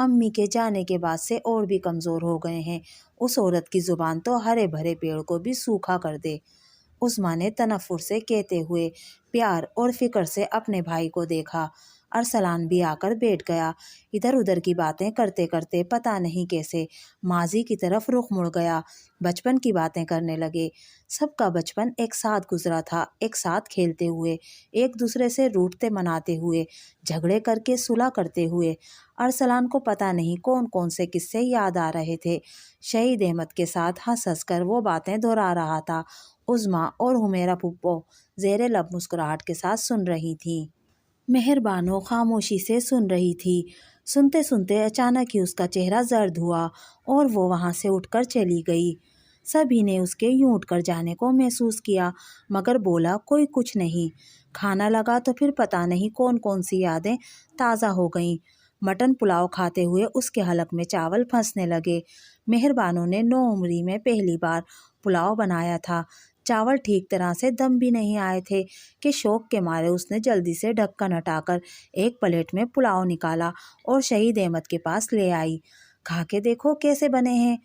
امی کے جانے کے بعد سے اور بھی کمزور ہو گئے ہیں۔ اس عورت کی زبان تو ہرے بھرے پیڑ کو بھی سوکھا کر دے۔ عظمیٰ نے تنفر سے کہتے ہوئے پیار اور فکر سے اپنے بھائی کو دیکھا۔ ارسلان بھی آ کر بیٹھ گیا۔ ادھر ادھر کی باتیں کرتے کرتے پتہ نہیں کیسے ماضی کی طرف رخ مڑ گیا۔ بچپن کی باتیں کرنے لگے۔ سب کا بچپن ایک ساتھ گزرا تھا، ایک ساتھ کھیلتے ہوئے، ایک دوسرے سے روٹھتے مناتے ہوئے، جھگڑے کر کے صلح کرتے ہوئے۔ ارسلان کو پتہ نہیں کون کون سے قصے یاد آ رہے تھے۔ شہید احمد کے ساتھ ہنس ہنس کر وہ باتیں دہرا رہا تھا۔ عظمیٰ اور حمیرہ پھپھو زیر لب مسکراہٹ کے ساتھ سن رہی تھیں۔ مہر بانو خاموشی سے سن رہی تھی۔ سنتے سنتے اچانک ہی اس کا چہرہ زرد ہوا اور وہ وہاں سے اٹھ کر چلی گئی۔ سبھی نے اس کے یوں اٹھ کر جانے کو محسوس کیا، مگر بولا کوئی کچھ نہیں۔ کھانا لگا تو پھر پتہ نہیں کون کون سی یادیں تازہ ہو گئیں۔ مٹن پلاؤ کھاتے ہوئے اس کے حلق میں چاول پھنسنے لگے۔ مہر بانو نے نوعمری میں پہلی بار پلاؤ بنایا تھا۔ چاول ٹھیک طرح سے دم بھی نہیں آئے تھے کہ شوق کے مارے اس نے جلدی سے ڈھکن ہٹا کر ایک پلیٹ میں پلاؤ نکالا اور شہید احمد کے پاس لے آئی۔ کھا کے دیکھو کیسے بنے ہیں۔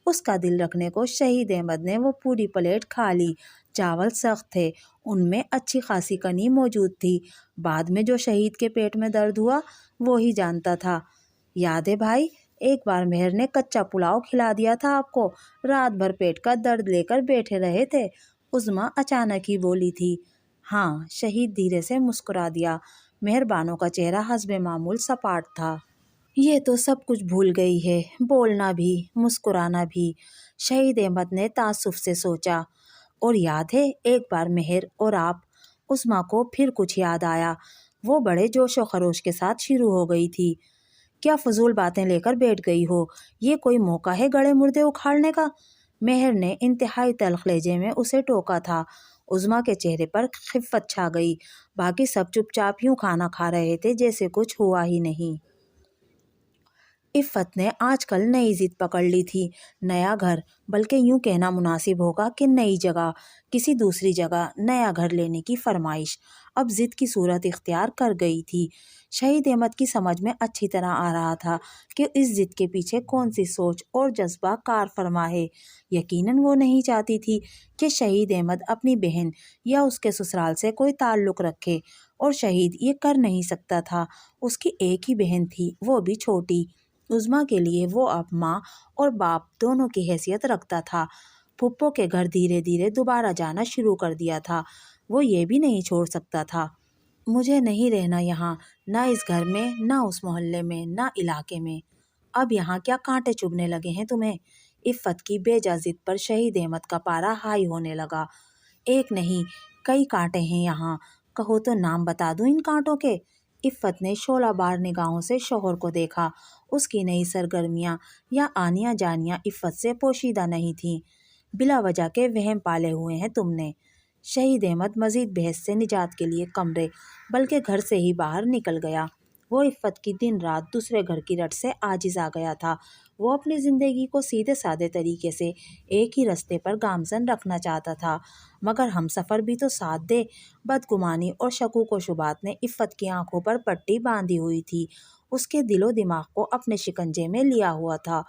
اس کا دل رکھنے کو شہید احمد نے وہ پوری پلیٹ کھا لی۔ چاول سخت تھے، ان میں اچھی خاصی کنی موجود تھی۔ بعد میں جو شہید کے پیٹ میں درد ہوا وہی جانتا تھا۔ یاد ہے بھائی، ایک بار مہر نے کچا پلاؤ کھلا دیا تھا آپ کو، رات بھر پیٹ کا درد لے کر بیٹھے رہے تھے۔ عظمیٰ اچانک ہی بولی تھی۔ ہاں، شہید دھیرے سے مسکرا دیا۔ مہر بانو کا چہرہ حسب معمول سپاٹ تھا۔ یہ تو سب کچھ بھول گئی ہے، بولنا بھی، مسکرانا بھی۔ شہید احمد نے تعصب سے سوچا۔ اور یاد ہے ایک بار مہر اور آپ؟ عظمیٰ کو پھر کچھ یاد آیا۔ وہ بڑے جوش و خروش کے ساتھ شروع ہو گئی تھی۔ کیا فضول باتیں لے کر بیٹھ گئی ہو؟ یہ کوئی موقع ہے گڑے مردے اکھاڑنے کا؟ مہر نے انتہائی تلخ لہجے میں اسے ٹوکا تھا۔ عظمیٰ کے چہرے پر خفت چھا گئی۔ باقی سب چپ چاپ یوں کھانا کھا رہے تھے جیسے کچھ ہوا ہی نہیں۔ عفت نے آج کل نئی ضد پکڑ لی تھی۔ نیا گھر، بلکہ یوں کہنا مناسب ہوگا کہ نئی جگہ، کسی دوسری جگہ نیا گھر لینے کی فرمائش اب ضد کی صورت اختیار کر گئی تھی۔ شہید احمد کی سمجھ میں اچھی طرح آ رہا تھا کہ اس ضد کے پیچھے کون سی سوچ اور جذبہ کار فرما ہے۔ یقیناً وہ نہیں چاہتی تھی کہ شہید احمد اپنی بہن یا اس کے سسرال سے کوئی تعلق رکھے، اور شہید یہ کر نہیں سکتا تھا۔ اس کی ایک ہی بہن تھی، وہ بھی چھوٹی۔ عظمیٰ کے لیے وہ اب ماں اور باپ دونوں کی حیثیت رکھتا تھا۔ پھپھو کے گھر دھیرے دھیرے دوبارہ جانا شروع کر دیا تھا۔ وہ یہ بھی نہیں چھوڑ سکتا تھا۔ مجھے نہیں رہنا یہاں، نہ اس گھر میں، نہ اس محلے میں، نہ علاقے میں۔ اب یہاں کیا کانٹے چبھنے لگے ہیں تمہیں؟ عفت کی بے جا ضد پر شہید احمد کا پارا ہائی ہونے لگا۔ ایک نہیں، کئی کانٹے ہیں یہاں، کہو تو نام بتا دوں ان کانٹوں کے؟ عفت نے شعلہ بار نگاہوں سے شوہر کو دیکھا۔ اس کی نئی سرگرمیاں یا آنیاں جانیاں عفت سے پوشیدہ نہیں تھیں۔ بلا وجہ کے وہم پالے ہوئے ہیں تم نے۔ شہید احمد مزید بحث سے نجات کے لیے کمرے بلکہ گھر سے ہی باہر نکل گیا۔ وہ عفت کی دن رات دوسرے گھر کی رٹ سے عاجز آ گیا تھا۔ وہ اپنی زندگی کو سیدھے سادے طریقے سے ایک ہی رستے پر گامزن رکھنا چاہتا تھا، مگر ہم سفر بھی تو ساتھ دے۔ بدگمانی اور شکوک و شبہات نے عفت کی آنکھوں پر پٹی باندھی ہوئی تھی، اس کے دل و دماغ کو اپنے شکنجے میں لیا ہوا تھا۔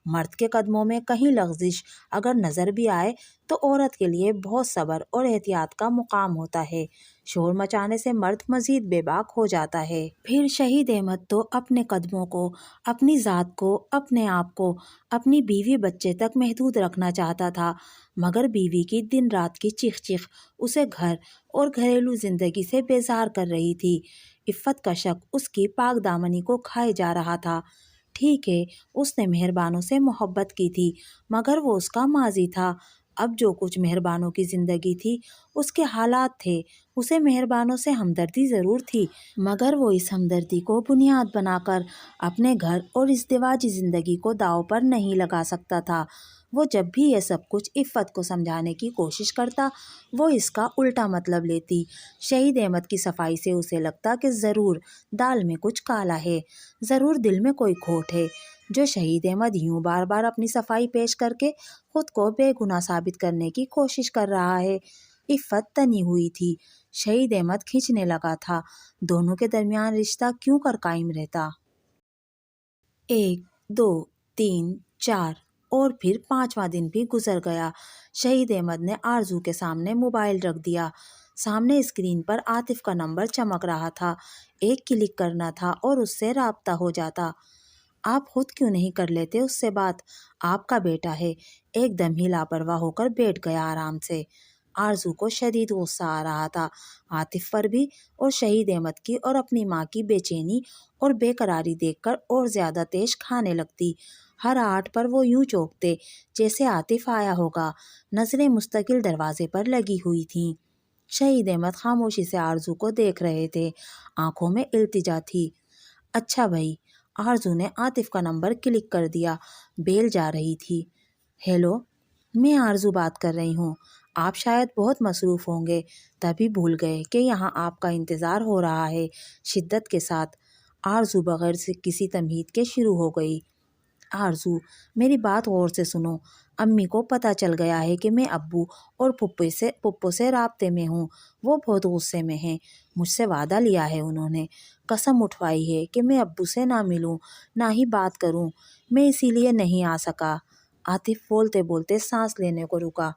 مرد کے قدموں میں کہیں لغزش اگر نظر بھی آئے تو عورت کے لیے بہت صبر اور احتیاط کا مقام ہوتا ہے۔ شور مچانے سے مرد مزید بے باک ہو جاتا ہے۔ پھر شہید احمد تو اپنے قدموں کو، اپنی ذات کو، اپنے آپ کو، اپنی بیوی بچے تک محدود رکھنا چاہتا تھا، مگر بیوی کی دن رات کی چیخ چیخ اسے گھر اور گھریلو زندگی سے بیزار کر رہی تھی۔ عفت کا شک اس کی پاک دامنی کو کھائے جا رہا تھا۔ ٹھیک ہے، اس نے مہر بانو سے محبت کی تھی، مگر وہ اس کا ماضی تھا۔ اب جو کچھ مہر بانو کی زندگی تھی، اس کے حالات تھے۔ اسے مہر بانو سے ہمدردی ضرور تھی، مگر وہ اس ہمدردی کو بنیاد بنا کر اپنے گھر اور ازدواجی زندگی کو داؤ پر نہیں لگا سکتا تھا۔ وہ جب بھی یہ سب کچھ عفت کو سمجھانے کی کوشش کرتا، وہ اس کا الٹا مطلب لیتی۔ شہید احمد کی صفائی سے اسے لگتا کہ ضرور دال میں کچھ کالا ہے، ضرور دل میں کوئی کھوٹ ہے، جو شہید احمد یوں بار بار اپنی صفائی پیش کر کے خود کو بے گناہ ثابت کرنے کی کوشش کر رہا ہے۔ عفت تنی ہوئی تھی، شہید احمد کھنچنے لگا تھا۔ دونوں کے درمیان رشتہ کیوں کر قائم رہتا؟ 1, 2, 3, 4 اور پھر 5واں دن بھی گزر گیا۔ شہید احمد نے آرزو کے سامنے موبائل رکھ دیا۔ سامنے اسکرین پر عاطف کا نمبر چمک رہا تھا۔ ایک کلک کرنا تھا اور اس سے رابطہ ہو جاتا۔ آپ خود کیوں نہیں کر لیتے اس سے بات؟ آپ کا بیٹا ہے۔ ایک دم ہی لاپرواہ ہو کر بیٹھ گیا آرام سے۔ آرزو کو شدید غصہ آ رہا تھا، عاطف پر بھی اور شہید احمد کی، اور اپنی ماں کی بے چینی اور بے قراری دیکھ کر اور زیادہ تیش کھانے لگتی۔ ہر آٹھ پر وہ یوں چونکتے جیسے عاطف آیا ہوگا۔ نظریں مستقل دروازے پر لگی ہوئی تھیں۔ شہید احمد خاموشی سے آرزو کو دیکھ رہے تھے، آنکھوں میں التجا تھی۔ اچھا بھائی۔ آرزو نے عاطف کا نمبر کلک کر دیا۔ بیل جا رہی تھی۔ ہیلو، میں آرزو بات کر رہی ہوں۔ آپ شاید بہت مصروف ہوں گے، تبھی بھول گئے کہ یہاں آپ کا انتظار ہو رہا ہے، شدت کے ساتھ آرزو بغیر سے کسی تمہید کے شروع ہو گئی۔ آرزو، میری بات غور سے سنو۔ امی کو پتہ چل گیا ہے کہ میں ابو اور پپو سے رابطے میں ہوں۔ وہ بہت غصے میں ہیں۔ مجھ سے وعدہ لیا ہے انہوں نے، قسم اٹھوائی ہے کہ میں ابو سے نہ ملوں، نہ ہی بات کروں۔ میں اسی لیے نہیں آ سکا۔ عاطف بولتے بولتے سانس لینے کو رکا۔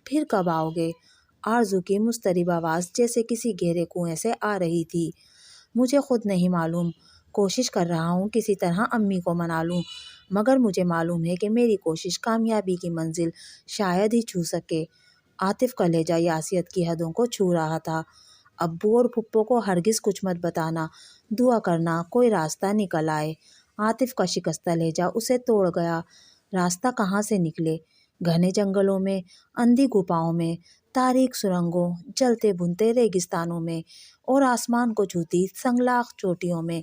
پھر کب آؤ گے؟ آرزو کی مضطرب آواز جیسے کسی گہرے کنویں سے آ رہی تھی۔ مجھے خود نہیں معلوم۔ کوشش کر رہا ہوں کسی طرح امی کو منا لوں، مگر مجھے معلوم ہے کہ میری کوشش کامیابی کی منزل شاید ہی چھو سکے۔ عاطف کا لہجہ یاسیت کی حدوں کو چھو رہا تھا۔ ابو اور پھپھو کو ہرگز کچھ مت بتانا، دعا کرنا کوئی راستہ نکل آئے۔ عاطف کا شکستہ لہجہ اسے توڑ گیا۔ راستہ کہاں سے نکلے؟ گھنے جنگلوں میں، اندھی گپاؤں میں، تاریک سرنگوں، جلتے بھنتے ریگستانوں میں، اور آسمان کو چھوتی سنگلاخ چوٹیوں میں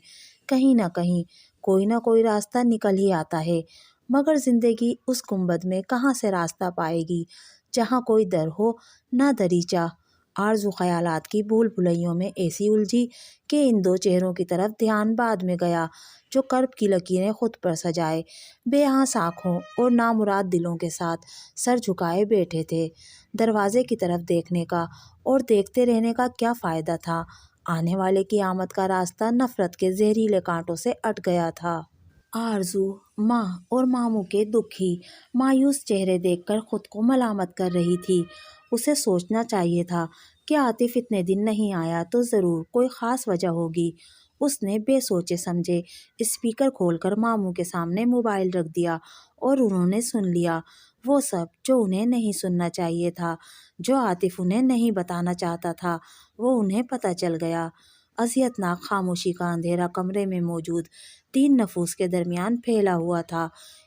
کہیں نہ کوئی راستہ نکل ہی آتا ہے، مگر زندگی اس گنبد میں کہاں سے راستہ پائے گی جہاں کوئی در ہو نہ دریچہ۔ آرزو خیالات کی بھول بھلائیوں میں ایسی الجھی کہ ان دو چہروں کی طرف دھیان بعد میں گیا جو کرب کی لکیریں خود پر سجائے بے آنس آنکھوں اور نامراد دلوں کے ساتھ سر جھکائے بیٹھے تھے۔ دروازے کی طرف دیکھنے کا اور دیکھتے رہنے کا کیا فائدہ تھا؟ آنے والے کی آمد کا راستہ نفرت کے زہریلے کانٹوں سے اٹ گیا تھا۔ آرزو ماں اور ماموں کے دکھی مایوس چہرے دیکھ کر خود کو ملامت کر رہی تھی۔ اسے سوچنا چاہیے تھا کہ عاطف اتنے دن نہیں آیا تو ضرور کوئی خاص وجہ ہوگی۔ اس نے بے سوچے سمجھے اسپیکر کھول کر ماموں کے سامنے موبائل رکھ دیا اور انہوں نے سن لیا وہ سب جو انہیں نہیں سننا چاہیے تھا۔ جو عاطف انہیں نہیں بتانا چاہتا تھا وہ انہیں پتہ چل گیا۔ اذیت ناک خاموشی کا اندھیرا کمرے میں موجود 3 نفوس کے درمیان پھیلا ہوا تھا۔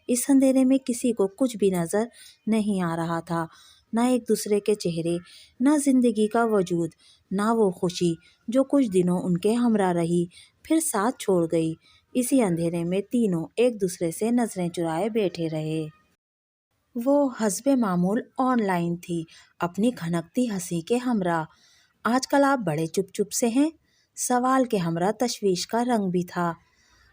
اس اندھیرے میں کسی کو کچھ بھی نظر نہیں آ رہا تھا، نہ ایک دوسرے کے چہرے، نہ زندگی کا وجود، نہ وہ خوشی جو کچھ دنوں ان کے ہمراہ رہی پھر ساتھ چھوڑ گئی۔ اسی اندھیرے میں تینوں ایک دوسرے سے نظریں چرائے بیٹھے رہے۔ وہ حسب معمول آن لائن تھی، اپنی کھنکتی ہنسی کے ہمراہ۔ آج کل آپ بڑے چپ چپ سے ہیں؟ سوال کے ہمراہ تشویش کا رنگ بھی تھا۔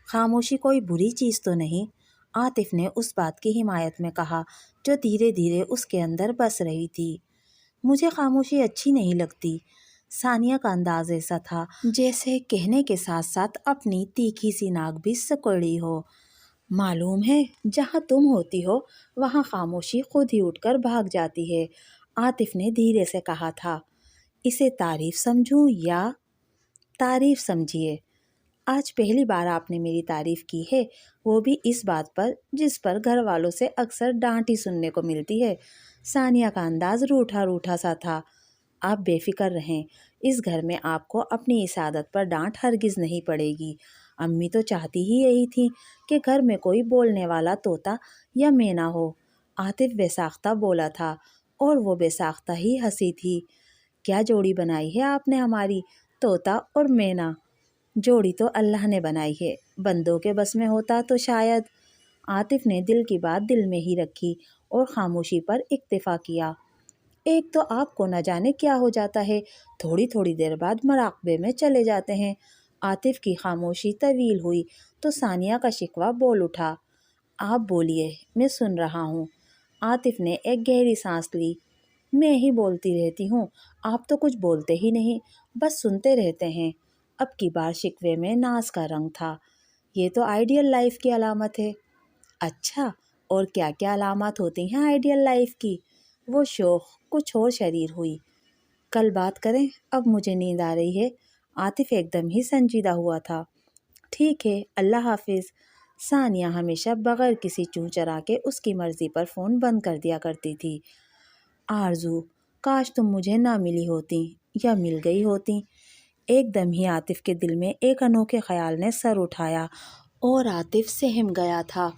خاموشی کوئی بری چیز تو نہیں؟ عاطف نے اس بات کی حمایت میں کہا جو دھیرے دھیرے اس کے اندر بس رہی تھی۔ مجھے خاموشی اچھی نہیں لگتی۔ ثانیہ کا انداز ایسا تھا جیسے کہنے کے ساتھ ساتھ اپنی تیکھی سی ناک بھی سکڑی ہو۔ معلوم ہے جہاں تم ہوتی ہو وہاں خاموشی خود ہی اٹھ کر بھاگ جاتی ہے، عاطف نے دھیرے سے کہا تھا۔ اسے تعریف سمجھوں یا؟ تعریف سمجھیے۔ آج پہلی بار آپ نے میری تعریف کی ہے، وہ بھی اس بات پر جس پر گھر والوں سے اکثر ڈانٹ ہی سننے کو ملتی ہے۔ ثانیہ کا انداز روٹھا روٹھا سا تھا۔ آپ بے فکر رہیں، اس گھر میں آپ کو اپنی اس عادت پر ڈانٹ ہرگز نہیں پڑے گی۔ امی تو چاہتی ہی یہی تھی کہ گھر میں کوئی بولنے والا طوطا یا مینا ہو۔ عاطف بے ساختہ بولا تھا اور وہ بے ساختہ ہی ہنسی تھی۔ کیا جوڑی بنائی ہے آپ نے ہماری، طوطا اور مینا؟ جوڑی تو اللہ نے بنائی ہے، بندوں کے بس میں ہوتا تو شاید۔ عاطف نے دل کی بات دل میں ہی رکھی اور خاموشی پر اکتفا کیا۔ ایک تو آپ کو نہ جانے کیا ہو جاتا ہے، تھوڑی تھوڑی دیر بعد مراقبے میں چلے جاتے ہیں۔ عاطف کی خاموشی طویل ہوئی تو ثانیہ کا شکوہ بول اٹھا۔ آپ بولیے، میں سن رہا ہوں۔ عاطف نے ایک گہری سانس لی۔ میں ہی بولتی رہتی ہوں، آپ تو کچھ بولتے ہی نہیں، بس سنتے رہتے ہیں۔ اب کی بار شکوے میں ناز کا رنگ تھا۔ یہ تو آئیڈیل لائف کی علامت ہے۔ اچھا، اور کیا کیا علامات ہوتی ہیں آئیڈیل لائف کی؟ وہ شوخ کچھ اور شریر ہوئی۔ کل بات کریں، اب مجھے نیند آ رہی ہے۔ عاطف ایک دم ہی سنجیدہ ہوا تھا۔ ٹھیک ہے، اللہ حافظ۔ ثانیہ ہمیشہ بغیر کسی چوں چرا کے اس کی مرضی پر فون بند کر دیا کرتی تھی۔ آرزو، کاش تم مجھے نہ ملی ہوتی یا مل گئی ہوتی۔ ایک دم ہی عاطف کے دل میں ایک انوکھے خیال نے سر اٹھایا اور عاطف سہم گیا تھا۔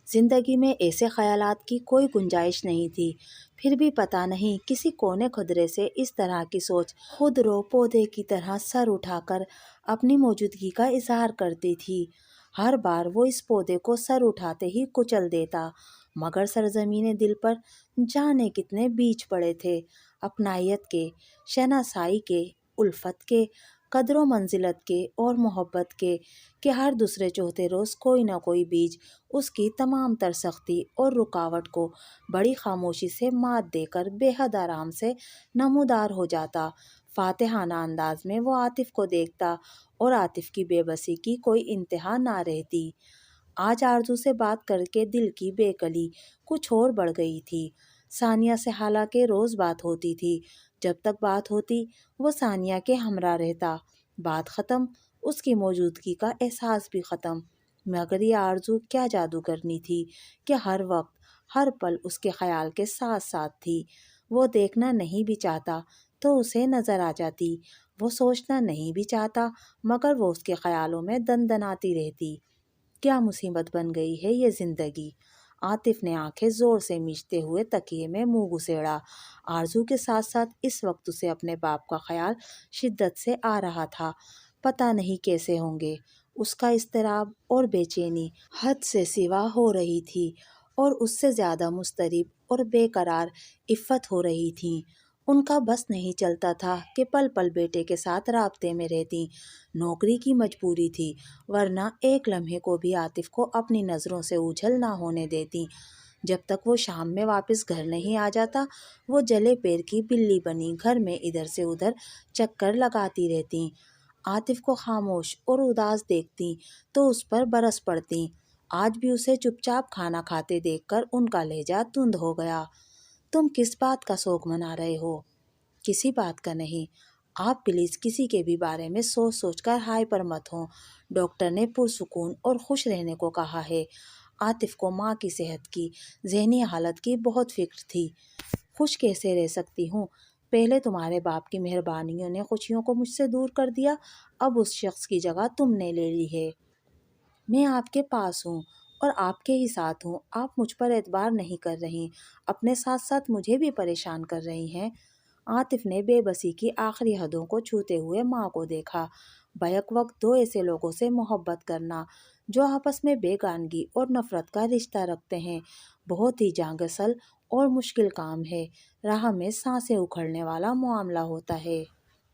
زندگی میں ایسے خیالات کی کوئی گنجائش نہیں تھی، پھر بھی پتہ نہیں کسی کونے خدرے سے اس طرح کی سوچ خود رو پودے کی طرح سر اٹھا کر اپنی موجودگی کا اظہار کرتی تھی۔ ہر بار وہ اس پودے کو سر اٹھاتے ہی کچل دیتا، مگر سرزمین دل پر جانے کتنے بیج پڑے تھے، اپنائیت کے، شناسائی کے، الفت کے، قدر و منزلت کے اور محبت کے، کہ ہر دوسرے چوتھے روز کوئی نہ کوئی بیج اس کی تمام تر سختی اور رکاوٹ کو بڑی خاموشی سے مات دے کر بے حد آرام سے نمودار ہو جاتا۔ فاتحانہ انداز میں وہ عاطف کو دیکھتا اور عاطف کی بے بسی کی کوئی انتہا نہ رہتی۔ آج آرزو سے بات کر کے دل کی بے کلی کچھ اور بڑھ گئی تھی۔ ثانیہ سے حالانکہ روز بات ہوتی تھی، جب تک بات ہوتی وہ ثانیہ کے ہمراہ رہتا، بات ختم، اس کی موجودگی کا احساس بھی ختم۔ مگر یہ آرزو کیا جادو کرنی تھی کہ ہر وقت ہر پل اس کے خیال کے ساتھ ساتھ تھی۔ وہ دیکھنا نہیں بھی چاہتا تو اسے نظر آ جاتی، وہ سوچنا نہیں بھی چاہتا مگر وہ اس کے خیالوں میں دندناتی رہتی۔ کیا مصیبت بن گئی ہے یہ زندگی۔ عاطف نے آنکھیں زور سے میچتے ہوئے تکیے میں منہ گھسیڑا۔ آرزو کے ساتھ ساتھ اس وقت اسے اپنے باپ کا خیال شدت سے آ رہا تھا۔ پتہ نہیں کیسے ہوں گے۔ اس کا اضطراب اور بے چینی حد سے سوا ہو رہی تھی اور اس سے زیادہ مضطرب اور بے قرار عفت ہو رہی تھیں۔ ان کا بس نہیں چلتا تھا کہ پل پل بیٹے کے ساتھ رابطے میں رہتی۔ نوکری کی مجبوری تھی، ورنہ ایک لمحے کو بھی عاطف کو اپنی نظروں سے اوجھل نہ ہونے دیتی۔ جب تک وہ شام میں واپس گھر نہیں آ جاتا، وہ جلے پیر کی بلی بنی گھر میں ادھر سے ادھر چکر لگاتی رہتی۔ عاطف کو خاموش اور اداس دیکھتی تو اس پر برس پڑتی۔ آج بھی اسے چپ چاپ کھانا کھاتے دیکھ کر ان کا لہجہ تند ہو گیا۔ تم کس بات کا سوگ منا رہے ہو؟ کسی بات کا نہیں۔ آپ پلیز کسی کے بھی بارے میں سوچ سوچ کر ہائے پر مت ہوں۔ ڈاکٹر نے پرسکون اور خوش رہنے کو کہا ہے۔ عاطف کو ماں کی صحت کی، ذہنی حالت کی بہت فکر تھی۔ خوش کیسے رہ سکتی ہوں؟ پہلے تمہارے باپ کی مہربانیوں نے خوشیوں کو مجھ سے دور کر دیا، اب اس شخص کی جگہ تم نے لے لی ہے۔ میں آپ کے پاس ہوں اور آپ کے ہی ساتھ ہوں۔ آپ مجھ پر اعتبار نہیں کر رہی، اپنے ساتھ ساتھ مجھے بھی پریشان کر رہی ہیں۔ عاطف نے بے بسی کی آخری حدوں کو چھوتے ہوئے ماں کو دیکھا۔ بیک وقت دو ایسے لوگوں سے محبت کرنا جو آپس میں بیگانگی اور نفرت کا رشتہ رکھتے ہیں بہت ہی جانگسل اور مشکل کام ہے، راہ میں سانسیں اکھڑنے والا معاملہ ہوتا ہے۔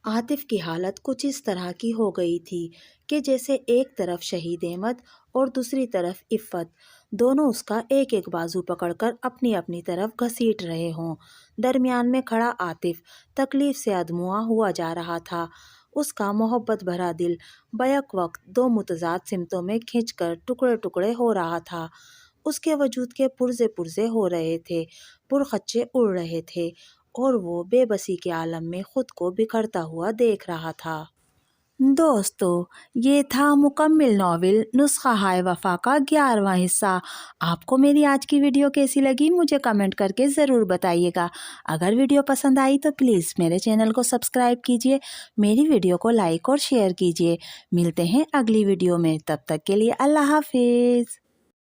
عاطف کی حالت کچھ اس طرح کی ہو گئی تھی کہ جیسے ایک طرف شہید احمد اور دوسری طرف عفت، دونوں اس کا ایک ایک بازو پکڑ کر اپنی اپنی طرف گھسیٹ رہے ہوں۔ درمیان میں کھڑا عاطف تکلیف سے ادموا ہوا جا رہا تھا۔ اس کا محبت بھرا دل بیک وقت دو متضاد سمتوں میں کھنچ کر ٹکڑے ٹکڑے ہو رہا تھا۔ اس کے وجود کے پرزے پرزے ہو رہے تھے، پرخچے اڑ رہے تھے اور وہ بے بسی کے عالم میں خود کو بکھرتا ہوا دیکھ رہا تھا۔ دوستو، یہ تھا مکمل ناول نسخہ ہائے وفا کا 11واں حصہ۔ آپ کو میری آج کی ویڈیو کیسی لگی مجھے کمنٹ کر کے ضرور بتائیے گا۔ اگر ویڈیو پسند آئی تو پلیز میرے چینل کو سبسکرائب کیجیے، میری ویڈیو کو لائک اور شیئر کیجیے۔ ملتے ہیں اگلی ویڈیو میں، تب تک کے لیے اللہ حافظ۔